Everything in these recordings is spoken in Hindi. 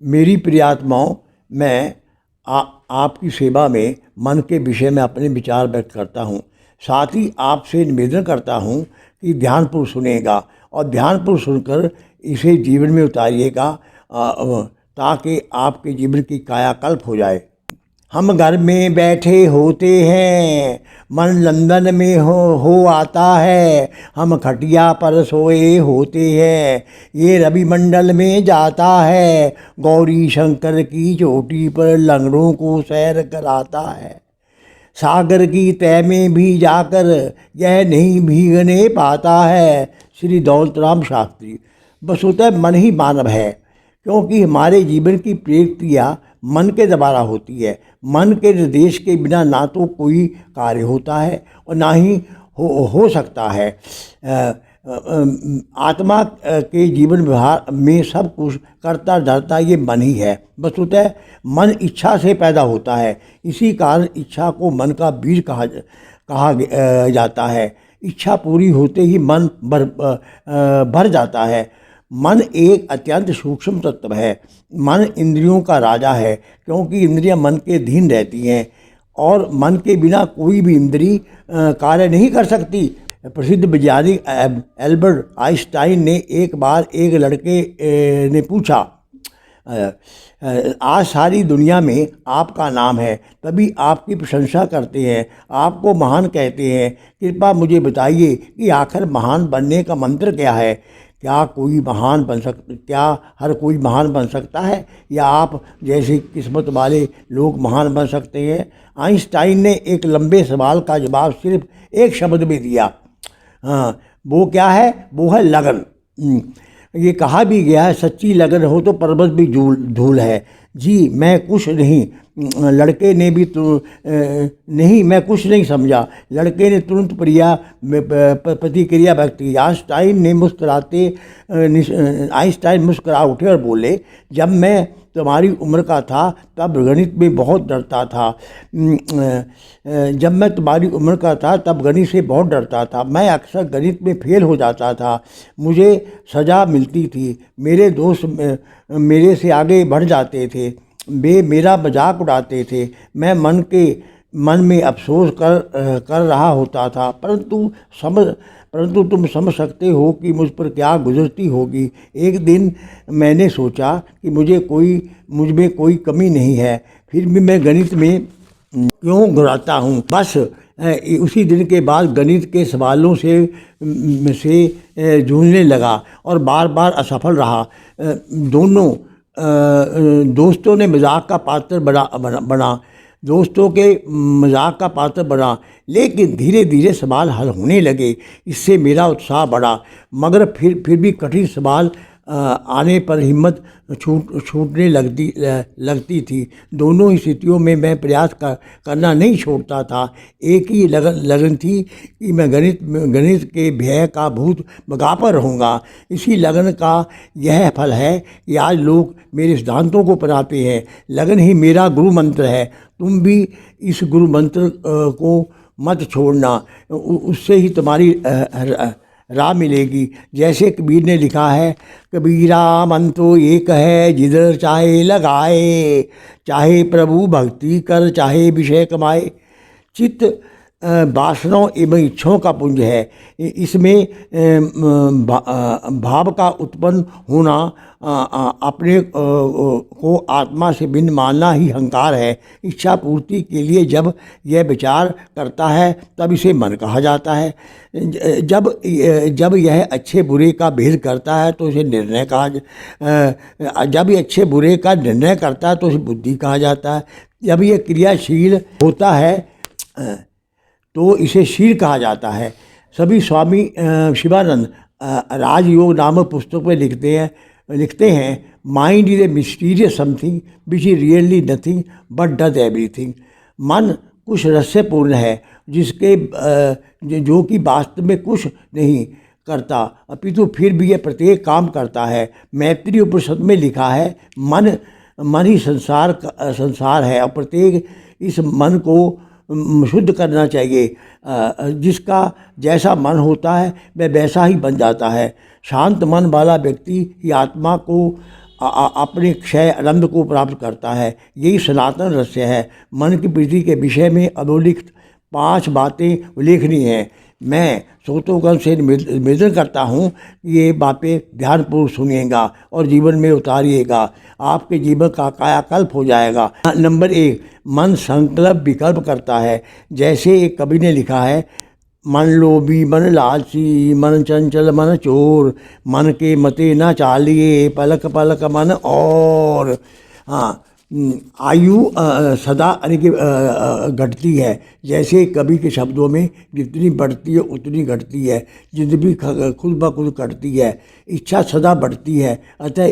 मेरी प्रियात्माओं, मैं आपकी सेवा में मन के विषय में अपने विचार व्यक्त करता हूँ। साथ ही आपसे निवेदन करता हूँ कि ध्यानपूर्वक सुनेगा और ध्यानपूर्वक सुनकर इसे जीवन में उतारिएगा, ताकि आपके जीवन की कायाकल्प हो जाए। हम घर में बैठे होते हैं, मन लंदन में हो आता है। हम खटिया पर सोए होते हैं, ये रवि मंडल में जाता है। गौरी शंकर की चोटी पर लंगड़ों को सैर कराता है। सागर की तह में भी जाकर यह नहीं भीगने पाता है। श्री दौलत राम शास्त्री। वस्तुतः मन ही मानव है, क्योंकि हमारे जीवन की प्रेरित मन के द्वारा होती है। मन के निर्देश के बिना ना तो कोई कार्य होता है और ना ही हो सकता है। आत्मा के जीवन व्यवहार में सब कुछ करता धरता ये मन ही है। वस्तुतः मन इच्छा से पैदा होता है, इसी कारण इच्छा को मन का बीज कहा जाता है। इच्छा पूरी होते ही मन भर जाता है। मन एक अत्यंत सूक्ष्म तत्व है। मन इंद्रियों का राजा है, क्योंकि इंद्रियां मन के अधीन रहती हैं और मन के बिना कोई भी इंद्री कार्य नहीं कर सकती। प्रसिद्ध वैज्ञानिक एल्बर्ट आइंस्टाइन ने एक बार एक लड़के ने पूछा, आज सारी दुनिया में आपका नाम है, तभी आपकी प्रशंसा करते हैं, आपको महान कहते हैं। कृपया मुझे बताइए कि आखिर महान बनने का मंत्र क्या है? क्या हर कोई महान बन सकता है, या आप जैसे किस्मत वाले लोग महान बन सकते हैं? आइंस्टाइन ने एक लंबे सवाल का जवाब सिर्फ एक शब्द में दिया। हाँ, वो क्या है? वो है लगन। ये कहा भी गया है, सच्ची लगन हो तो पर्वत भी धूल है। जी मैं कुछ नहीं, लड़के ने भी नहीं, मैं कुछ नहीं समझा। लड़के ने तुरंत प्रतिक्रिया व्यक्त की। आइंस्टाइन मुस्कुरा उठे और बोले, जब मैं तुम्हारी उम्र का था तब गणित में बहुत डरता था। जब मैं तुम्हारी उम्र का था तब गणित से बहुत डरता था। मैं अक्सर गणित में फेल हो जाता था, मुझे सज़ा मिलती थी। मेरे दोस्त मेरे से आगे बढ़ जाते थे, वे मेरा मजाक उड़ाते थे। मैं मन में अफसोस कर रहा होता था, परंतु तुम समझ सकते हो कि मुझ पर क्या गुजरती होगी। एक दिन मैंने सोचा कि मुझ में कोई कमी नहीं है, फिर भी मैं गणित में क्यों घुराता हूँ। बस उसी दिन के बाद गणित के सवालों से जूझने लगा और बार बार असफल रहा। दोस्तों ने मजाक का पात्र बना, लेकिन धीरे धीरे सवाल हल होने लगे। इससे मेरा उत्साह बढ़ा, मगर फिर भी कठिन सवाल आने पर हिम्मत छूटने लगती थी। दोनों ही स्थितियों में मैं प्रयास करना नहीं छोड़ता था। एक ही लगन थी कि मैं गणित के भय का भूत भगाकर रहूँगा। इसी लगन का यह फल है कि आज लोग मेरे सिद्धांतों को अपनाते हैं। लगन ही मेरा गुरु मंत्र है। तुम भी इस गुरु मंत्र को मत छोड़ना, उससे ही तुम्हारी राह मिलेगी। जैसे कबीर ने लिखा है, कबीरा मन तो एक है, जिधर चाहे लगाए। चाहे प्रभु भक्ति कर, चाहे विषय कमाए। चित्त वासनाओं एवं इच्छाओं का पुंज है। इसमें भाव का उत्पन्न होना, अपने को आत्मा से भिन्न मानना ही अहंकार है। इच्छा पूर्ति के लिए जब यह विचार करता है तब इसे मन कहा जाता है। जब यह अच्छे बुरे का भेद करता है तो इसे निर्णय जब यह अच्छे बुरे का निर्णय करता है तो इसे बुद्धि कहा जाता है। जब यह क्रियाशील होता है तो इसे शील कहा जाता है। सभी स्वामी शिवानंद राजयोग नामक पुस्तक में लिखते हैं, mind is a mysterious something which is really nothing but does everything. मन कुछ रहस्यपूर्ण है, जो कि वास्तव में कुछ नहीं करता, अपितु फिर भी यह प्रत्येक काम करता है। मैत्रेय उपनिषद में लिखा है, मन ही संसार है और प्रत्येक इस मन को शुद्ध करना चाहिए। जिसका जैसा मन होता है वह वैसा ही बन जाता है। शांत मन वाला व्यक्ति ही अपने क्षय आनंद को प्राप्त करता है। यही सनातन रहस्य है। मन की प्रीति के विषय में अधोलिखित 5 बातें उल्लेखनीय हैं। मैं श्रोतोगण से निवेदन करता हूँ कि ये बातें ध्यानपूर्वक सुनिएगा और जीवन में उतारिएगा। आपके जीवन का कायाकल्प हो जाएगा। नंबर 1, मन संकल्प विकल्प करता है। जैसे एक कवि ने लिखा है, मन लोभी मन लालची मन चंचल मन चोर, मन के मते न चालिए पलक पलक मन और। हाँ, आयु सदा यानी कि घटती है। जैसे कवि के शब्दों में जितनी बढ़ती है उतनी घटती है। जिंदगी खुद ब खुद कटती है। इच्छा सदा बढ़ती है। अतः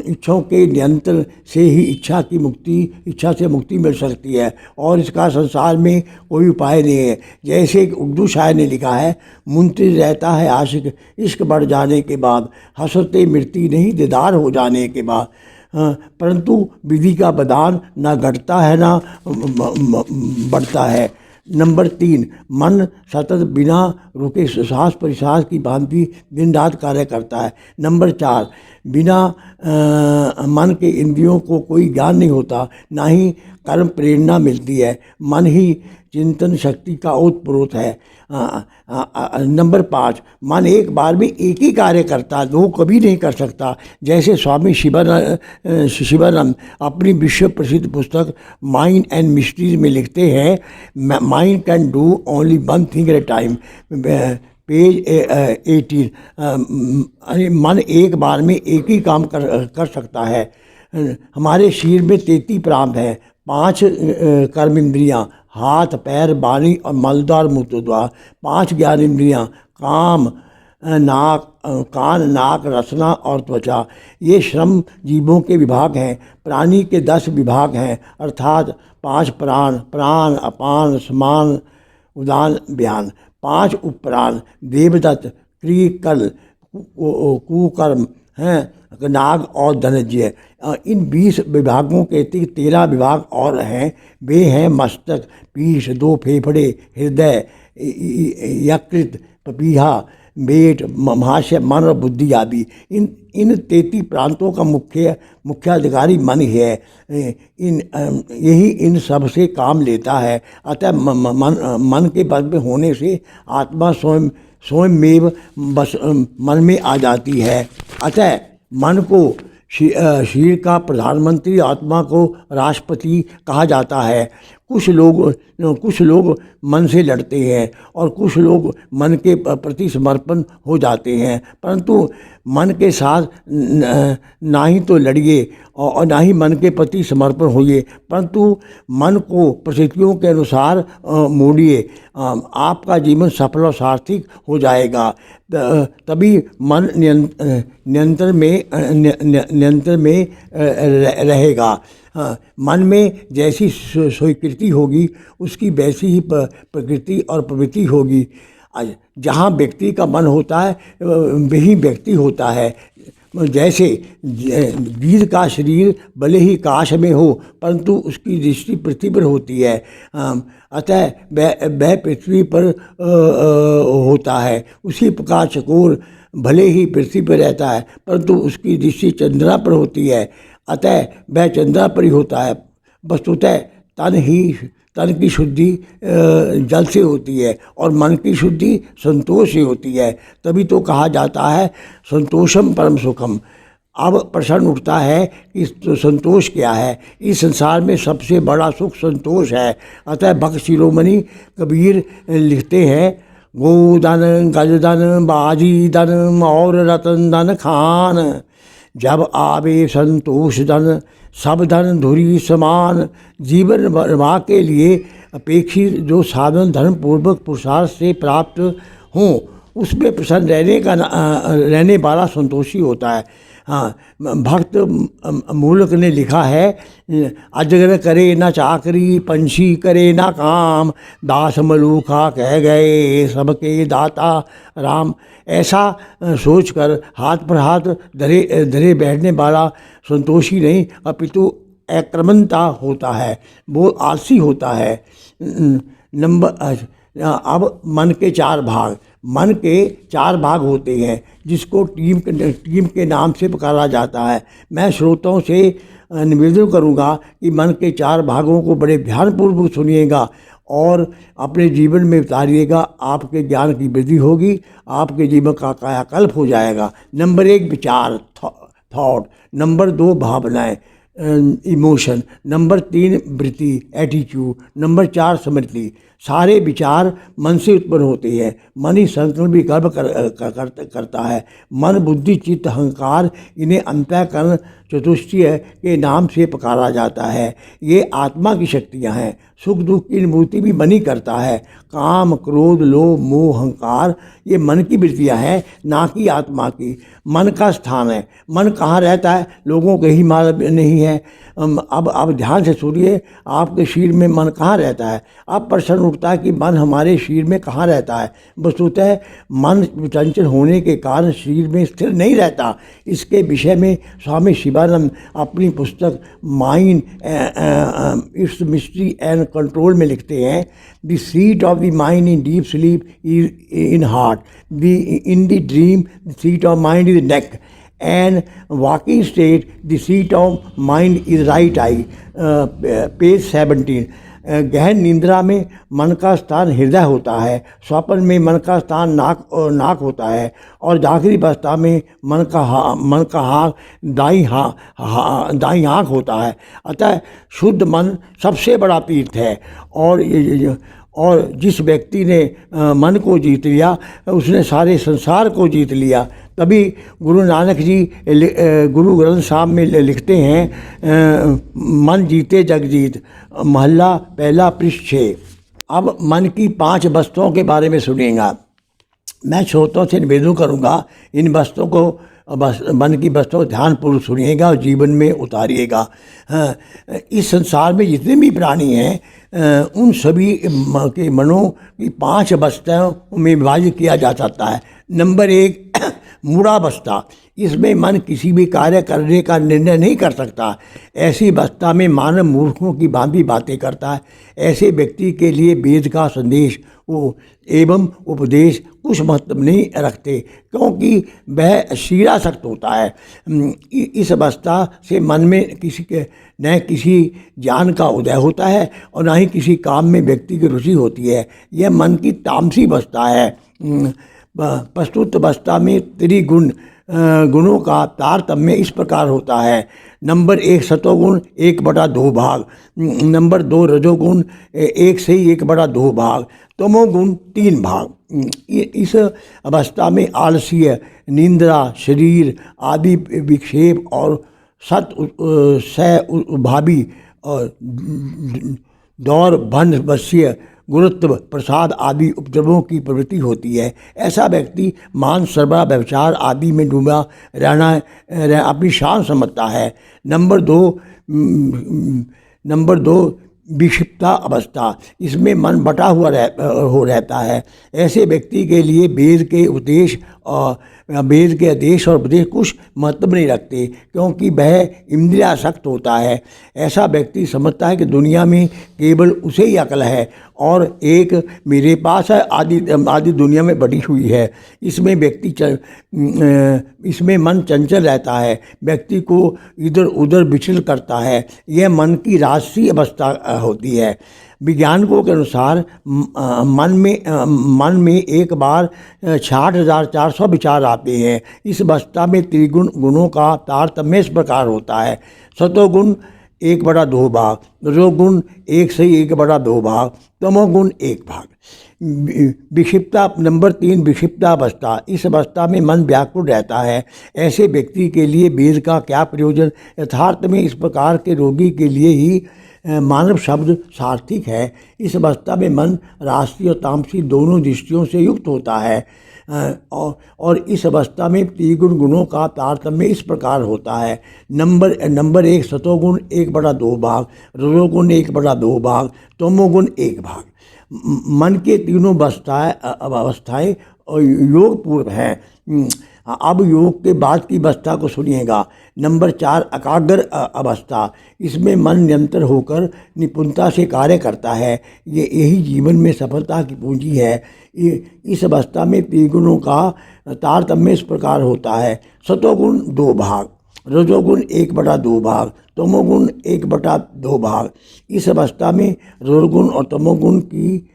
इच्छाओं के नियंत्रण से ही इच्छा से मुक्ति मिल सकती है और इसका संसार में कोई उपाय नहीं है। जैसे एक उर्दू शायर ने लिखा है, मुंतज़िर रहता है आशिक इश्क बढ़ जाने के बाद, हसरते मिटती नहीं दीदार हो जाने के बाद। परंतु विधि का बदान ना घटता है ना बढ़ता है। नंबर 3, मन सतत बिना रुके सांस परिश्वास की भांति दिन रात कार्य करता है। नंबर 4, बिना मन के इंद्रियों को कोई ज्ञान नहीं होता, ना ही कर्म प्रेरणा मिलती है। मन ही चिंतन शक्ति का ओतप्रोत है। नंबर 5, मन एक बार में एक ही कार्य करता है, 2 कभी नहीं कर सकता। जैसे स्वामी शिवानंद अपनी विश्व प्रसिद्ध पुस्तक माइंड एंड मिस्ट्रीज में लिखते हैं, mind can do only one thing at A time, page 18। मन एक बार में एक ही काम कर सकता है। हमारे शरीर में 33 प्रांत हैं, 5 कर्म इंद्रियाँ, हाथ पैर वाणी और मलद्वार मूत्रद्वार, 5 ज्ञान इंद्रियाँ, कान नाक रसना और त्वचा। ये श्रम जीवों के विभाग हैं। प्राणी के 10 विभाग हैं, अर्थात 5 प्राण अपान समान उदान व्यान, 5 उपप्राण, देवदत्त क्रिकल कुकर्म हैं, नाग और धनंजय। इन 20 विभागों के 13 विभाग और हैं। वे हैं मस्तक, पीठ, 2 फेफड़े, हृदय, यकृत, पपीहा, पेट, महाशय, मन और बुद्धि आदि। इन 33 प्रांतों का मुख्याधिकारी मन ही है। यही इन सब से काम लेता है। अतः मन के बस में होने से आत्मा स्वयं बस मन में आ जाती है। अतः मन को शरीर का प्रधानमंत्री, आत्मा को राष्ट्रपति कहा जाता है। कुछ लोग मन से लड़ते हैं और कुछ लोग मन के प्रति समर्पण हो जाते हैं, परंतु मन के साथ ना ही तो लड़िए और ना ही मन के प्रति समर्पण होइए, परंतु मन को परिस्थितियों के अनुसार मोड़िए। आपका जीवन सफल और सार्थक हो जाएगा। तभी मन नियंत्रण में रहेगा। मन में जैसी स्वीकृति होगी उसकी वैसी ही प्रकृति और प्रवृत्ति होगी। जहाँ व्यक्ति का मन होता है वही व्यक्ति होता है। जैसे गिद्ध का शरीर भले ही काश में हो परंतु उसकी दृष्टि पृथ्वी पर होती है, अतः वह पृथ्वी पर होता है। उसी प्रकार चकोर भले ही पृथ्वी पर रहता है परंतु उसकी दृष्टि चंद्रमा पर होती है, अतः वह चंद्रमा पर ही होता है। वस्तुतः तन की शुद्धि जल से होती है और मन की शुद्धि संतोष से होती है। तभी तो कहा जाता है संतोषम परम सुखम। अब प्रश्न उठता है कि संतोष क्या है। इस संसार में सबसे बड़ा सुख संतोष है। अतः भक्त शिरोमणि कबीर लिखते हैं, गोधन गजधन बाजी धन और रतन धन खान, जब आवे संतोष धन सब धन धुरी समान। जीवन निर्वाह के लिए अपेक्षित जो साधन धर्म पूर्वक पुरुषार्थ से प्राप्त हों उसमें प्रसन्न रहने वाला संतोषी होता है। हाँ, भक्त मूलक ने लिखा है, अजगर करे न चाकरी पंछी करे न काम, दास मलूखा कह गए सबके दाता राम। ऐसा सोचकर हाथ पर हाथ धरे बैठने वाला संतोषी नहीं अपितु अक्रमणता होता है, वो आलसी होता है। अब मन के चार भाग, मन के चार भाग होते हैं जिसको टीम के नाम से पुकारा जाता है। मैं श्रोताओं से निवेदन करूंगा कि मन के चार भागों को बड़े ध्यानपूर्वक सुनिएगा और अपने जीवन में उतारिएगा। आपके ज्ञान की वृद्धि होगी, आपके जीवन का कायाकल्प हो जाएगा। नंबर 1 विचार थॉट, नंबर 2 भावनाएं इमोशन, नंबर 3 वृत्ति एटीट्यूड, नंबर 4 स्मृति। सारे विचार मन से उत्पन्न होते हैं। मन ही संकल्प भी कर्म करता है। मन बुद्धि चित्त अहंकार इन्हें अंतःकरण चतुष्टय के नाम से पुकारा जाता है। ये आत्मा की शक्तियाँ हैं। सुख दुख की अनुभूति भी मन ही करता है। काम क्रोध लोभ मोह अहंकार ये मन की वृत्तियाँ हैं, ना कि आत्मा की। मन का स्थान है। मन कहाँ रहता है लोगों को ही मालूम नहीं है। अब ध्यान से सुनिए, आपके शरीर में मन कहाँ रहता है। अब प्रश्न उठता है कि मन हमारे शरीर में कहाँ रहता है। वस्तुतः मन चंचल होने के कारण शरीर में स्थिर नहीं रहता। इसके विषय में स्वामी शिवानंद अपनी पुस्तक mind it's mystery and control में लिखते हैं, the seat of the mind in deep sleep is in heart, in the dream the seat of mind is neck, and walking state the seat of mind is right eye, page 17। गहन निंद्रा में मन का स्थान हृदय होता है। स्वप्न में मन का स्थान नाक होता है और जागृत अवस्था में मन का दाई आँख होता है। अतः शुद्ध मन सबसे बड़ा तीर्थ है और जिस व्यक्ति ने मन को जीत लिया उसने सारे संसार को जीत लिया। तभी गुरु नानक जी गुरु ग्रंथ साहब में लिखते हैं, मन जीते जग जीत, महला पहला पृष्ठ 6। अब मन की 5 वस्तुओं के बारे में सुनिएगा। मैं श्रोताओं से निवेदन करूंगा इन वस्तुओं को, मन की वस्तुओं को ध्यानपूर्वक सुनिएगा और जीवन में उतारिएगा। इस संसार में जितने भी प्राणी हैं उन सभी के मनों की 5 अवस्थाओं में विभाजित किया जा सकता है। नंबर 1 मूढ़ावस्था। इसमें मन किसी भी कार्य करने का निर्णय नहीं कर सकता। ऐसी अवस्था में मानव मूर्खों की भांति बातें करता है। ऐसे व्यक्ति के लिए वेद का संदेश एवं उपदेश कुछ महत्व नहीं रखते, क्योंकि वह शीलासक्त होता है। इस अवस्था से मन में न किसी ज्ञान का उदय होता है और न ही किसी काम में व्यक्ति की रुचि होती है। यह मन की तामसी अवस्था है। प्रस्तुत अवस्था में त्रिगुण गुणों का तारतम्य इस प्रकार होता है। नंबर 1 सतोगुण 1/2 भाग, नंबर 2 रजोगुण 1 से 1/2 भाग, तमोगुण 3 भाग। इस अवस्था में आलस्य निंद्रा शरीर आदि विक्षेप और भावी और दौर भंड वश्य गुरुत्व प्रसाद आदि उपद्रवों की प्रवृत्ति होती है। ऐसा व्यक्ति मान सर्वरा व्यवचार आदि में डूबा रहना अपनी शान समझता है। नंबर 2 विक्षिप्ता अवस्था। इसमें मन बटा हुआ रहता है। ऐसे व्यक्ति के लिए वेद के आदेश और उपदेश कुछ महत्व नहीं रखते, क्योंकि वह इंद्रियासक्त होता है। ऐसा व्यक्ति समझता है कि दुनिया में केवल उसे ही अकल है और एक मेरे पास है, आदि दुनिया में बटी हुई है। इसमें मन चंचल रहता है, व्यक्ति को इधर उधर विचलित करता है। यह मन की राजसी अवस्था होती है। वैज्ञानिकों के अनुसार मन में एक बार 66,400 विचार आते हैं। इस अवस्था में त्रिगुण गुणों का तारतम्य इस प्रकार होता है। सतोगुण 1/2 भाग, रजोगुण 1 से 1/2 भाग, तमोगुण 1 भाग। विक्षिप्ता नंबर 3 विक्षिप्ता अवस्था। इस अवस्था में मन व्याकुल रहता है। ऐसे व्यक्ति के लिए वेद का क्या प्रयोजन। यथार्थ में इस प्रकार के रोगी के लिए ही मानव शब्द सार्थक है। इस अवस्था में मन राष्ट्रीय और तामसी दोनों दृष्टियों से युक्त होता है और इस अवस्था में त्रिगुण गुणों का तारतम्य इस प्रकार होता है। नंबर 1 सतोगुण 1/2 भाग, रजोगुण 1/2 भाग, तमोगुण 1 भाग। मन के तीनों अवस्थाएं योगपूर्ण हैं। अब योग के बाद की अवस्था को सुनिएगा। नंबर 4, एकाग्र अवस्था। इसमें मन निरंतर होकर निपुणता से कार्य करता है। यही जीवन में सफलता की पूंजी है। इस अवस्था में त्रिगुणों का तारतम्य इस प्रकार होता है। सतोगुण 2 भाग, रजोगुण 1/2 भाग, तमोगुण 1/2 भाग। इस अवस्था में रजोगुण और तमोगुण की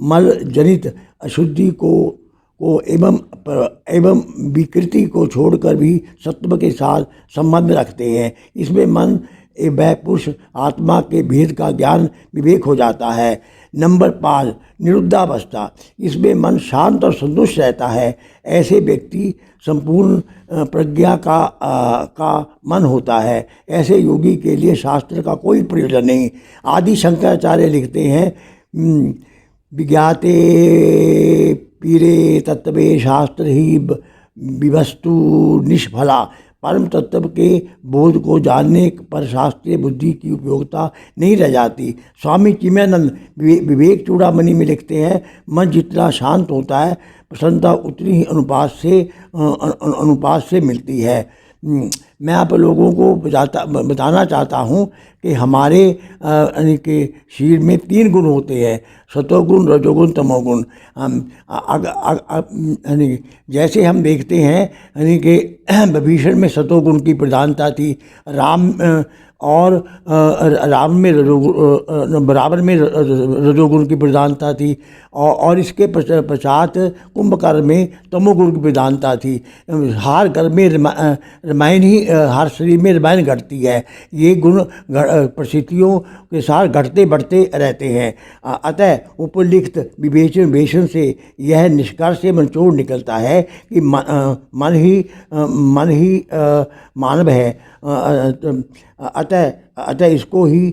मल जनित अशुद्धि को एवं विकृति को छोड़कर भी सत्व के साथ संबंध रखते हैं। इसमें मन व पुरुष आत्मा के भेद का ज्ञान विवेक हो जाता है। नंबर 5, निरुद्धावस्था। इसमें मन शांत और संतुष्ट रहता है। ऐसे व्यक्ति संपूर्ण प्रज्ञा का मन होता है। ऐसे योगी के लिए शास्त्र का कोई प्रयोजन नहीं। आदि शंकराचार्य लिखते हैं, विज्ञाते पीरे तत्वे शास्त्र ही विवस्तु निष्फला। परम तत्व के बोध को जानने पर शास्त्रीय बुद्धि की उपयोगिता नहीं रह जाती। स्वामी चिन्मयानंद विवेक चूड़ामणि में लिखते हैं, मन जितना शांत होता है प्रसन्नता उतनी ही अनुपात से मिलती है। मैं आप लोगों को बताना चाहता हूँ कि हमारे यानी कि शरीर में 3 गुण होते हैं, सतोगुण, रजोगुण, तमोगुण। यानी जैसे हम देखते हैं यानी कि विभीषण में सतोगुण की प्रधानता थी, राम में बराबर में रजोगुण की प्रधानता थी, और इसके पश्चात कुंभकर्ण में तमोगुण की प्रधानता थी। हर घर में रामायण ही हर शरीर में रामायण घटती है। ये गुण परिस्थितियों के साथ घटते बढ़ते रहते हैं। अतः उपलिखित विवेचन से यह निष्कर्ष से मनचोड़ निकलता है कि मन ही मानव है। अतः इसको ही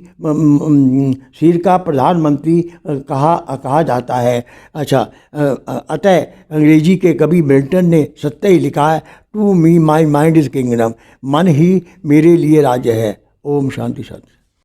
शरीर का प्रधानमंत्री कहा जाता है। अच्छा, अतः अंग्रेजी के कवि मिल्टन ने सत्य ही लिखा है, to me my mind is kingdom. मन ही मेरे लिए राज्य है। ओम शांति शांति।